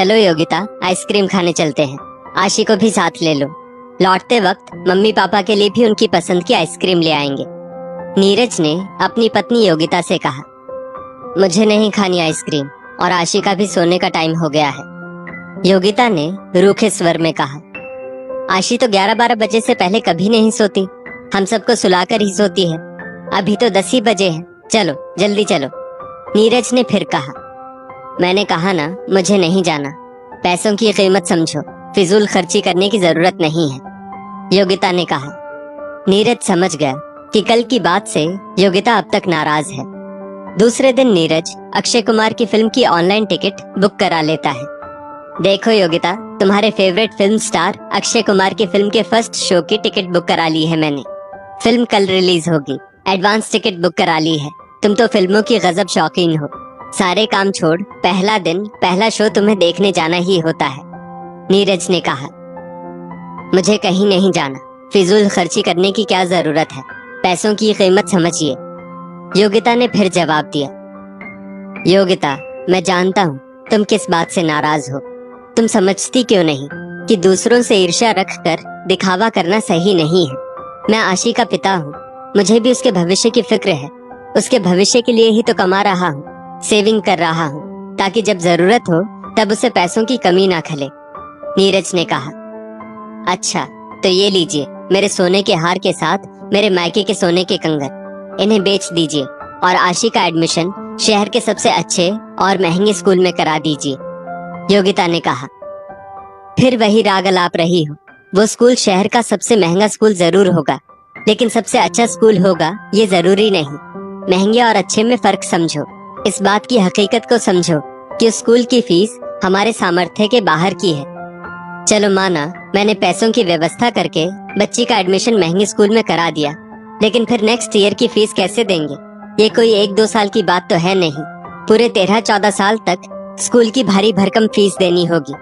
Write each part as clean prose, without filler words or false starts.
चलो योगिता, आइसक्रीम खाने चलते हैं। आशी को भी साथ ले लो। लौटते वक्त मम्मी पापा के लिए भी उनकी पसंद की आइसक्रीम ले आएंगे। नीरज ने अपनी पत्नी योगिता से कहा, मुझे नहीं खानी आइसक्रीम और आशी का भी सोने का टाइम हो गया है। योगिता ने रूखे स्वर में कहा, आशी तो 11-12 बजे से पहले कभी नहीं सोती, हम सबको सुलाकर ही सोती है। अभी तो 10 ही बजे हैं, चलो जल्दी चलो। नीरज ने फिर कहा, मैंने कहा ना मुझे नहीं जाना। पैसों की कीमत समझो, फिजूल खर्ची करने की जरूरत नहीं है, योगिता ने कहा। नीरज समझ गया कि कल की बात से योगिता अब तक नाराज है। दूसरे दिन नीरज अक्षय कुमार की फिल्म की ऑनलाइन टिकट बुक करा लेता है। देखो योगिता, तुम्हारे favourite film star Akshay Kumar की फिल्म के फर्स्ट शो की टिकट बुक करा ली है मैंने। फिल्म कल रिलीज होगी, एडवांस टिकट बुक करा ली है। तुम तो फिल्मों की गजब शौकीन हो, सारे काम छोड़ पहला दिन पहला शो तुम्हें देखने जाना ही होता है, नीरज ने कहा। मुझे कहीं नहीं जाना, फिजूल खर्ची करने की क्या जरूरत है, पैसों की कीमत समझिए, योगिता ने फिर जवाब दिया। योगिता, मैं जानता हूँ तुम किस बात से नाराज हो। तुम समझती क्यों नहीं कि दूसरों से ईर्ष्या रखकर दिखावा करना सही नहीं है। मैं आशी का पिता हूँ, मुझे भी उसके भविष्य की फिक्र है। उसके भविष्य के लिए ही तो कमा रहा हूँ, सेविंग कर रहा हूँ, ताकि जब जरूरत हो तब उसे पैसों की कमी ना खले, नीरज ने कहा। अच्छा तो ये लीजिए, मेरे सोने के हार के साथ मेरे मायके के सोने के कंगन, इन्हें बेच दीजिए और आशी का एडमिशन शहर के सबसे अच्छे और महंगे स्कूल में करा दीजिए, योगिता ने कहा। फिर वही राग अलाप रही हो। वो स्कूल शहर का सबसे महंगा स्कूल जरूर होगा, लेकिन सबसे अच्छा स्कूल होगा ये जरूरी नहीं। महंगे और अच्छे में फर्क समझो। इस बात की हकीकत को समझो कि उस स्कूल की फीस हमारे सामर्थ्य के बाहर की है। चलो माना मैंने पैसों की व्यवस्था करके बच्ची का एडमिशन महंगे स्कूल में करा दिया, लेकिन फिर नेक्स्ट ईयर की फीस कैसे देंगे? ये कोई 1-2 साल की बात तो है नहीं, पूरे 13-14 साल तक स्कूल की भारी भरकम फीस देनी होगी।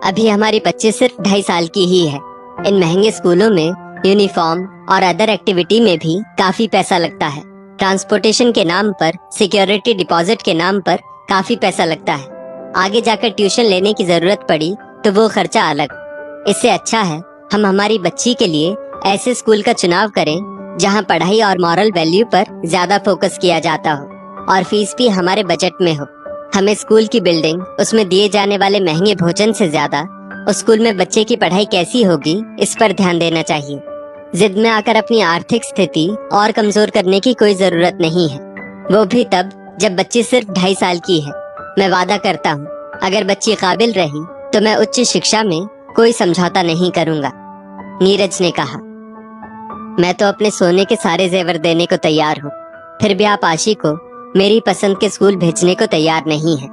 अभी हमारी बच्ची सिर्फ 2.5 साल की ही है। इन महंगे स्कूलों में यूनिफॉर्म और अदर एक्टिविटी में भी काफी पैसा लगता है। ट्रांसपोर्टेशन के नाम पर, सिक्योरिटी डिपॉजिट के नाम पर काफी पैसा लगता है। आगे जाकर ट्यूशन लेने की जरूरत पड़ी तो वो खर्चा अलग। इससे अच्छा है हम हमारी बच्ची के लिए ऐसे स्कूल का चुनाव करें जहां पढ़ाई और मॉरल वैल्यू पर ज्यादा फोकस किया जाता हो और फीस भी हमारे बजट में हो। हमें स्कूल की बिल्डिंग, उसमें दिए जाने वाले महंगे भोजन से ज्यादा उस स्कूल में बच्चे की पढ़ाई कैसी होगी इस पर ध्यान देना चाहिए। जिद में आकर अपनी आर्थिक स्थिति और कमजोर करने की कोई जरूरत नहीं है, वो भी तब जब बच्ची सिर्फ 2.5 साल की है। मैं वादा करता हूँ अगर बच्ची काबिल रही तो मैं उच्च शिक्षा में कोई समझौता नहीं करूँगा, नीरज ने कहा। मैं तो अपने सोने के सारे जेवर देने को तैयार हूँ, फिर भी आप आशी को मेरी पसंद के स्कूल भेजने को तैयार नहीं है,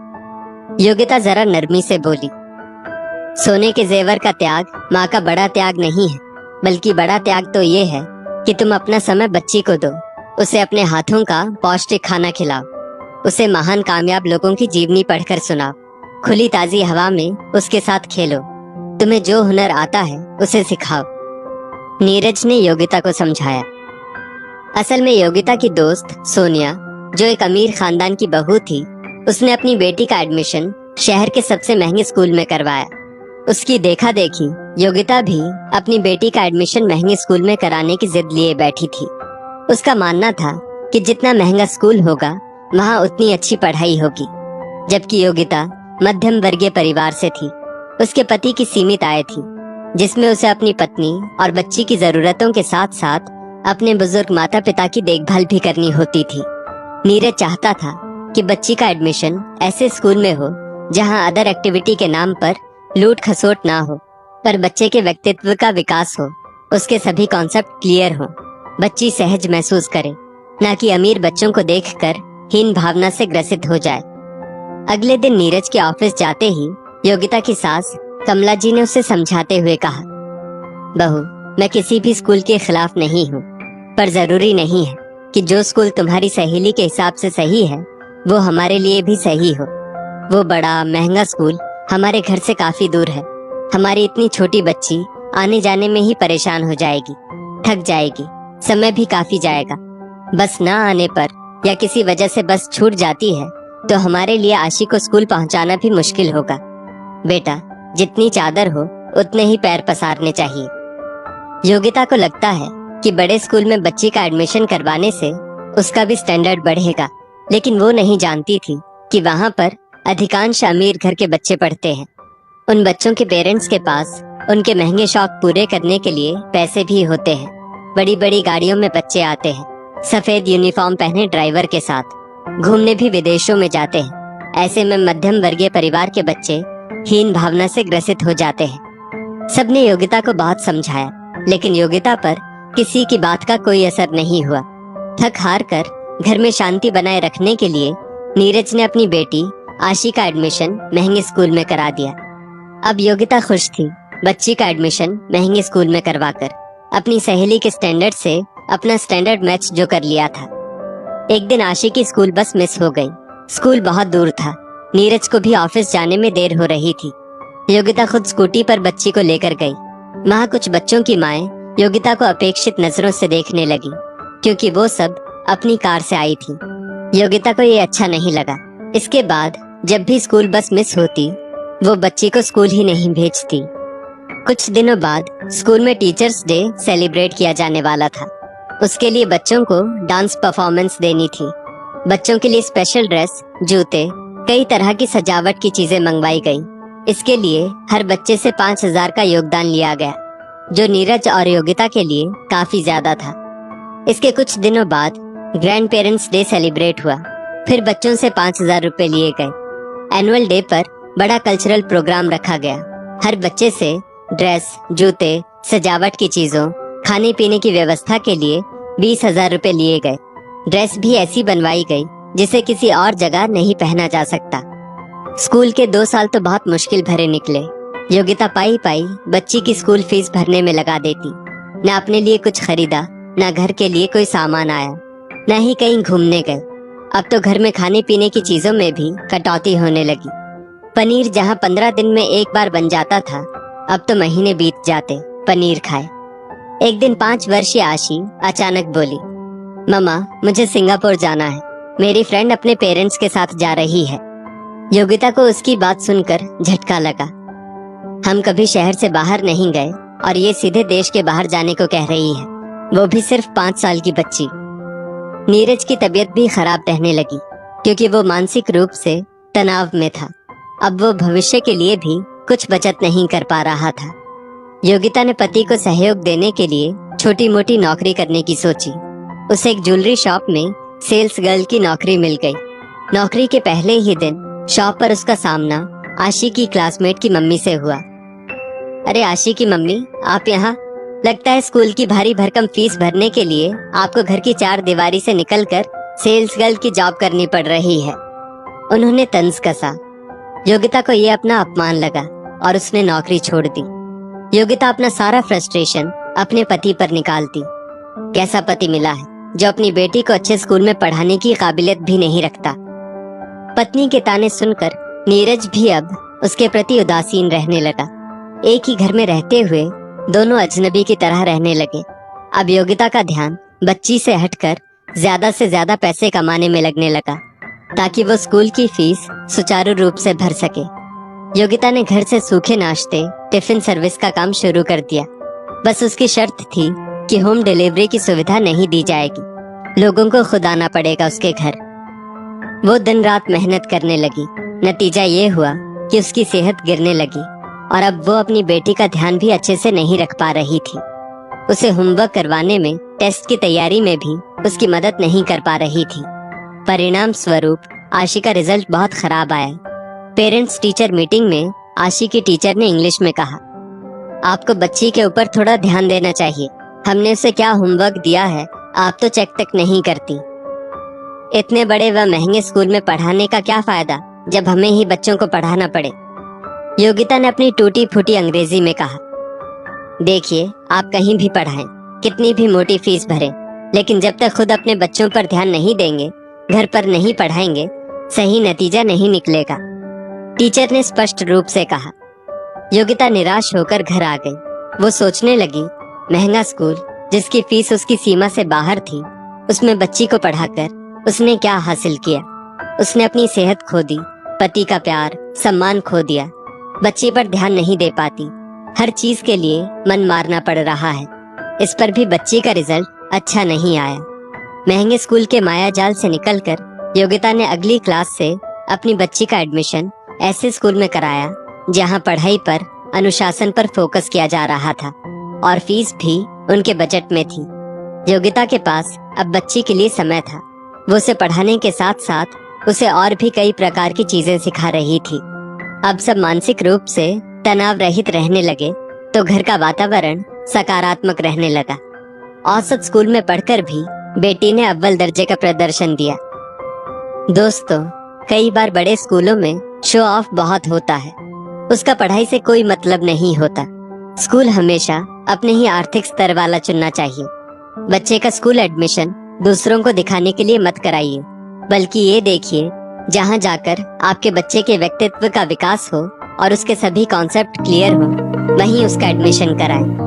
योगिता जरा नरमी से बोली। सोने के जेवर का त्याग माँ का बड़ा त्याग नहीं है, बल्कि बड़ा त्याग तो ये है कि तुम अपना समय बच्ची को दो, उसे अपने हाथों का पौष्टिक खाना खिलाओ, उसे महान कामयाब लोगों की जीवनी पढ़कर सुनाओ, खुली ताजी हवा में उसके साथ खेलो, तुम्हें जो हुनर आता है उसे सिखाओ, नीरज ने योगिता को समझाया। असल में योगिता की दोस्त सोनिया, जो एक अमीर खानदान की बहू थी, उसने अपनी बेटी का एडमिशन शहर के सबसे महंगे स्कूल में करवाया। उसकी देखा देखी योगिता भी अपनी बेटी का एडमिशन महंगे स्कूल में कराने की जिद लिए बैठी थी। उसका मानना था कि जितना महंगा स्कूल होगा वहाँ उतनी अच्छी पढ़ाई होगी। जबकि योगिता मध्यम वर्गीय परिवार से थी। उसके पति की सीमित आय थी, जिसमें उसे अपनी पत्नी और बच्ची की जरूरतों के साथ साथ अपने बुजुर्ग माता पिता की देखभाल भी करनी होती थी। नीरज चाहता था कि बच्ची का एडमिशन ऐसे स्कूल में हो जहां अदर एक्टिविटी के नाम पर लूट खसोट ना हो, पर बच्चे के व्यक्तित्व का विकास हो, उसके सभी कॉन्सेप्ट क्लियर हो, बच्ची सहज महसूस करे, न कि अमीर बच्चों को देखकर हीन भावना से ग्रसित हो जाए। अगले दिन नीरज के ऑफिस जाते ही योगिता की सास कमला जी ने उसे समझाते हुए कहा, बहू, मैं किसी भी स्कूल के खिलाफ नहीं हूँ, पर जरूरी नहीं है कि जो स्कूल तुम्हारी सहेली के हिसाब से सही है वो हमारे लिए भी सही हो। वो बड़ा महंगा स्कूल हमारे घर से काफी दूर है। हमारी इतनी छोटी बच्ची आने जाने में ही परेशान हो जाएगी, थक जाएगी, समय भी काफी जाएगा। बस ना आने पर या किसी वजह से बस छूट जाती है तो हमारे लिए आशी को स्कूल पहुंचाना भी मुश्किल होगा। बेटा, जितनी चादर हो उतने ही पैर पसारने चाहिए। योगिता को लगता है कि बड़े स्कूल में बच्ची का एडमिशन करवाने से उसका भी स्टैंडर्ड बढ़ेगा, लेकिन वो नहीं जानती थी कि वहाँ पर अधिकांश अमीर घर के बच्चे पढ़ते हैं। उन बच्चों के पेरेंट्स के पास उनके महंगे शौक पूरे करने के लिए पैसे भी होते हैं। बड़ी बड़ी गाड़ियों में बच्चे आते हैं, सफेद यूनिफॉर्म पहने ड्राइवर के साथ। घूमने भी विदेशों में जाते हैं। ऐसे में मध्यम वर्गीय परिवार के बच्चे हीन भावना से ग्रसित हो जाते हैं। सबने योगिता को बहुत समझाया, लेकिन योगिता पर किसी की बात का कोई असर नहीं हुआ। थक हार कर घर में शांति बनाए रखने के लिए नीरज ने अपनी बेटी आशी का एडमिशन महंगे स्कूल में करा दिया। अब योगिता खुश थी। बच्ची का एडमिशन महंगे स्कूल में करवाकर अपनी सहेली के स्टैंडर्ड से अपना स्टैंडर्ड मैच जो कर लिया था। एक दिन आशी की स्कूल बस मिस हो गई। स्कूल बहुत दूर था। नीरज को भी ऑफिस जाने में देर हो रही थी। योगिता खुद स्कूटी पर बच्ची को लेकर गई। वहाँ कुछ बच्चों की माएं योगिता को अपेक्षित नजरों से देखने लगी, क्योंकि वो सब अपनी कार से आई थी। योगिता को ये अच्छा नहीं लगा। इसके बाद जब भी स्कूल बस मिस होती, वो बच्ची को स्कूल ही नहीं भेजती। कुछ दिनों बाद स्कूल में टीचर्स डे सेलिब्रेट किया जाने वाला था। उसके लिए बच्चों को डांस परफॉर्मेंस देनी थी। बच्चों के लिए स्पेशल ड्रेस, जूते, कई तरह की सजावट की चीजें मंगवाई गई। इसके लिए हर बच्चे से 5,000 का योगदान लिया गया, जो नीरज और योगिता के लिए काफी ज्यादा था। इसके कुछ दिनों बाद ग्रैंड पेरेंट्स डे सेलिब्रेट हुआ। फिर बच्चों से 5,000 रुपए लिए गए। एनुअल डे पर बड़ा कल्चरल प्रोग्राम रखा गया। हर बच्चे से ड्रेस, जूते, सजावट की चीजों, खाने पीने की व्यवस्था के लिए 20,000 रुपए लिए गए। ड्रेस भी ऐसी बनवाई गई जिसे किसी और जगह नहीं पहना जा सकता। स्कूल के 2 साल तो बहुत मुश्किल भरे निकले। योगिता पाई पाई बच्ची की स्कूल फीस भरने में लगा देती। न अपने लिए कुछ खरीदा, न घर के लिए कोई सामान आया, न ही कहीं घूमने गए। अब तो घर में खाने पीने की चीजों में भी कटौती होने लगी। पनीर जहाँ 15 दिन में एक बार बन जाता था, अब तो महीने बीत जाते पनीर खाए। एक दिन 5 वर्षीय आशी अचानक बोली, मम्मा, मुझे सिंगापुर जाना है। मेरी फ्रेंड अपने पेरेंट्स के साथ जा रही है। योगिता को उसकी बात सुनकर झटका लगा। हम कभी शहर से बाहर नहीं गए और ये सीधे देश के बाहर जाने को कह रही है, वो भी सिर्फ 5 साल की बच्ची। नीरज की तबीयत भी खराब रहने लगी, क्योंकि वो मानसिक रूप से तनाव में था। अब वो भविष्य के लिए भी कुछ बचत नहीं कर पा रहा था। योगिता ने पति को सहयोग देने के लिए छोटी मोटी नौकरी करने की सोची। उसे एक ज्वेलरी शॉप में सेल्स गर्ल की नौकरी मिल गई। नौकरी के पहले ही दिन शॉप पर उसका सामना आशी की क्लासमेट की मम्मी से हुआ। अरे आशी की मम्मी, आप यहाँ? लगता है स्कूल की भारी भरकम फीस भरने के लिए आपको घर की 4 दीवारी से निकलकर सेल्स गर्ल की जॉब करनी पड़ रही है। उन्होंने तंज कसा। योगिता को यह अपना अपमान लगा और उसने नौकरी छोड़ दी। योगिता अपना सारा फ्रस्ट्रेशन अपने पति पर निकालती। कैसा पति मिला है जो अपनी बेटी को अच्छे स्कूल में पढ़ाने की काबिलियत भी नहीं रखता। पत्नी के ताने सुनकर नीरज भी अब उसके प्रति उदासीन रहने लगा। एक ही घर में रहते हुए दोनों अजनबी की तरह रहने लगे। अब योगिता का ध्यान बच्ची से हटकर ज्यादा से ज्यादा पैसे कमाने में लगने लगा, ताकि वो स्कूल की फीस सुचारू रूप से भर सके। योगिता ने घर से सूखे नाश्ते, टिफिन सर्विस का काम शुरू कर दिया। बस उसकी शर्त थी कि होम डिलीवरी की सुविधा नहीं दी जाएगी, लोगों को खुद आना पड़ेगा उसके घर। वो दिन रात मेहनत करने लगी। नतीजा ये हुआ कि उसकी सेहत गिरने लगी और अब वो अपनी बेटी का ध्यान भी अच्छे से नहीं रख पा रही थी। उसे होमवर्क करवाने में, टेस्ट की तैयारी में भी उसकी मदद नहीं कर पा रही थी। परिणाम स्वरूप आशी का रिजल्ट बहुत खराब आया। पेरेंट्स टीचर मीटिंग में आशी की टीचर ने इंग्लिश में कहा, आपको बच्ची के ऊपर थोड़ा ध्यान देना चाहिए। हमने उसे क्या होमवर्क दिया है आप तो चेक तक नहीं करती। इतने बड़े व महंगे स्कूल में पढ़ाने का क्या फायदा जब हमें ही बच्चों को पढ़ाना पड़े। योगिता ने अपनी टूटी फूटी अंग्रेजी में कहा, देखिए, आप कहीं भी पढ़ाएं, कितनी भी मोटी फीस भरें, लेकिन जब तक खुद अपने बच्चों पर ध्यान नहीं देंगे, घर पर नहीं पढ़ाएंगे, सही नतीजा नहीं निकलेगा। टीचर ने स्पष्ट रूप से कहा। योगिता निराश होकर घर आ गई। वो सोचने लगी, महंगा स्कूल जिसकी फीस उसकी सीमा से बाहर थी, उसमें बच्ची को पढ़ाकर उसने क्या हासिल किया। उसने अपनी सेहत खो दी, पति का प्यार, सम्मान खो दिया। बच्ची पर ध्यान नहीं दे पाती, हर चीज के लिए मन मारना पड़ रहा है। इस पर भी बच्ची का रिजल्ट अच्छा नहीं आया। महंगे स्कूल के माया जाल से निकलकर योगिता ने अगली क्लास से अपनी बच्ची का एडमिशन ऐसे स्कूल में कराया जहां पढ़ाई पर, अनुशासन पर फोकस किया जा रहा था और फीस भी उनके बजट में थी। योगिता के पास अब बच्ची के लिए समय था। वो उसे पढ़ाने के साथ साथ उसे और भी कई प्रकार की चीजें सिखा रही थी। अब सब मानसिक रूप से तनाव रहित रहने लगे तो घर का वातावरण सकारात्मक रहने लगा। औसत स्कूल में पढ़कर भी बेटी ने अव्वल दर्जे का प्रदर्शन दिया। दोस्तों, कई बार बड़े स्कूलों में शो ऑफ बहुत होता है, उसका पढ़ाई से कोई मतलब नहीं होता। स्कूल हमेशा अपने ही आर्थिक स्तर वाला चुनना चाहिए। बच्चे का स्कूल एडमिशन दूसरों को दिखाने के लिए मत कराइए, बल्कि ये देखिए जहाँ जाकर आपके बच्चे के व्यक्तित्व का विकास हो और उसके सभी कॉन्सेप्ट क्लियर हो, वहीं उसका एडमिशन कराएं।